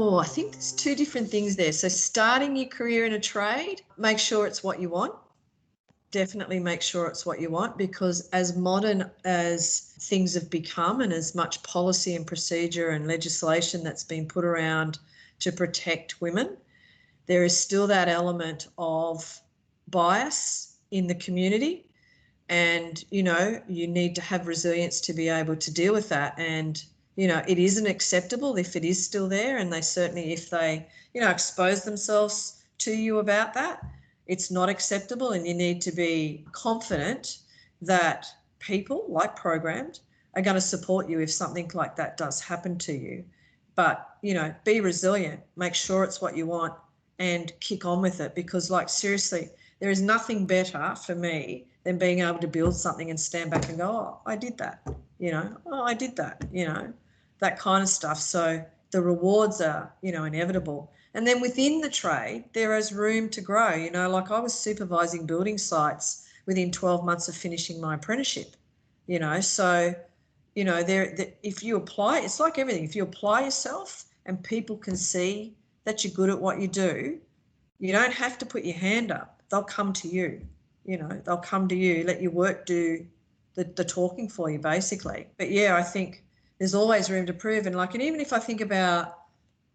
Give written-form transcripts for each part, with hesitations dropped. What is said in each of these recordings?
Oh, I think there's two different things there. So starting your career in a trade, make sure it's what you want. Definitely make sure it's what you want, because as modern as things have become and as much policy and procedure and legislation that's been put around to protect women, there is still that element of bias in the community. And, you know, you need to have resilience to be able to deal with that. And, you know, it isn't acceptable if it is still there. And they certainly, if they, you know, expose themselves to you about that, it's not acceptable. And you need to be confident that people, like Programmed, are going to support you if something like that does happen to you. But, you know, be resilient, make sure it's what you want, and kick on with it. Because, like, seriously, there is nothing better for me than being able to build something and stand back and go, oh, I did that, you know, oh, I did that, you know, that kind of stuff. So the rewards are, you know, inevitable. And then within the trade, there is room to grow. You know, like I was supervising building sites within 12 months of finishing my apprenticeship, you know, so, you know, if you apply, it's like everything. If you apply yourself and people can see that you're good at what you do, you don't have to put your hand up. They'll come to you. You know, they'll come to you, let your work do the talking for you, basically. But yeah, I think there's always room to prove. And like, and even if I think about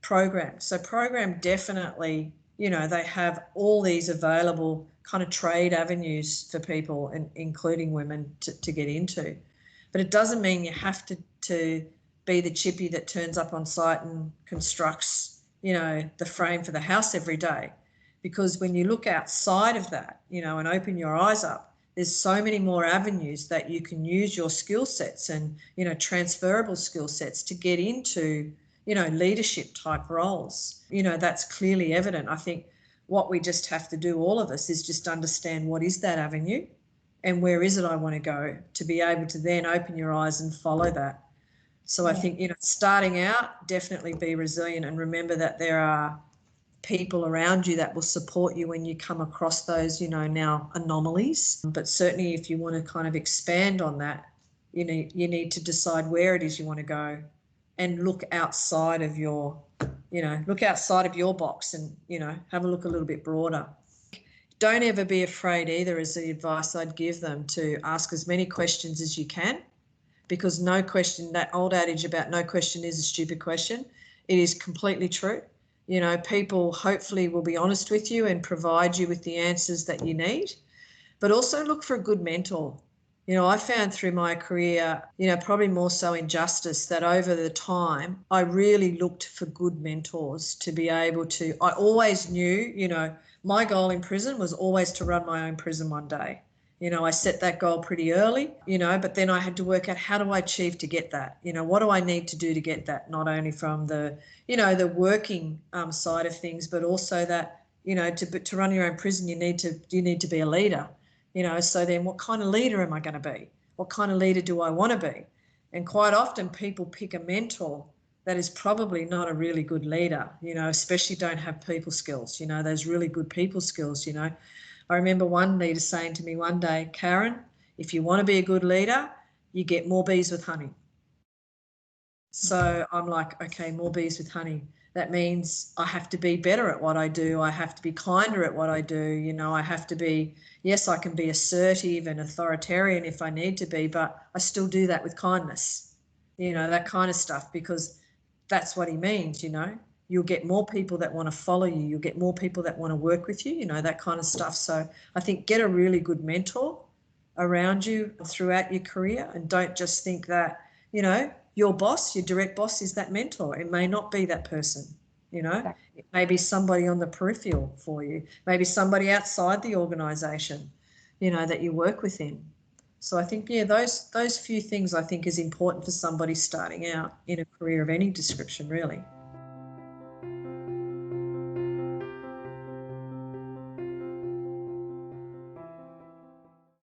Programmed, so Programmed definitely, you know, they have all these available kind of trade avenues for people, and including women, to get into. But it doesn't mean you have to be the chippy that turns up on site and constructs, you know, the frame for the house every day. Because when you look outside of that, you know, and open your eyes up, there's so many more avenues that you can use your skill sets and, you know, transferable skill sets to get into, you know, leadership type roles. You know, that's clearly evident. I think what we just have to do, all of us, is just understand what is that avenue and where is it I want to go, to be able to then open your eyes and follow that. So I think, you know, starting out, definitely be resilient and remember that there are people around you that will support you when you come across those, you know, now anomalies. But certainly if you want to kind of expand on that, you need to decide where it is you want to go and look outside of your, you know, look outside of your box and, you know, have a look a little bit broader. Don't ever be afraid either, is the advice I'd give them, to ask as many questions as you can, because no question, that old adage about no question is a stupid question, it is completely true. You know, people hopefully will be honest with you and provide you with the answers that you need, but also look for a good mentor. You know, I found through my career, you know, probably more so in justice, that over the time, I really looked for good mentors to be able to, I always knew, you know, my goal in prison was always to run my own prison one day. You know, I set that goal pretty early, you know, but then I had to work out, how do I achieve to get that? You know, what do I need to do to get that? Not only from the, you know, the working side of things, but also that, you know, to run your own prison, you need to be a leader, you know. So then what kind of leader am I going to be? What kind of leader do I want to be? And quite often people pick a mentor that is probably not a really good leader, you know, especially don't have people skills, you know, those really good people skills, you know. I remember one leader saying to me one day, Karen, if you want to be a good leader, you get more bees with honey. So I'm like, okay, more bees with honey. That means I have to be better at what I do. I have to be kinder at what I do. You know, I have to be, yes, I can be assertive and authoritarian if I need to be, but I still do that with kindness, you know, that kind of stuff, because that's what he means, you know. You'll get more people that want to follow you. You'll get more people that want to work with you, you know, that kind of stuff. So I think get a really good mentor around you throughout your career, and don't just think that, you know, your boss, your direct boss, is that mentor. It may not be that person, you know. It may be somebody on the peripheral for you, maybe somebody outside the organisation, you know, that you work within. So I think, yeah, those few things I think is important for somebody starting out in a career of any description, really.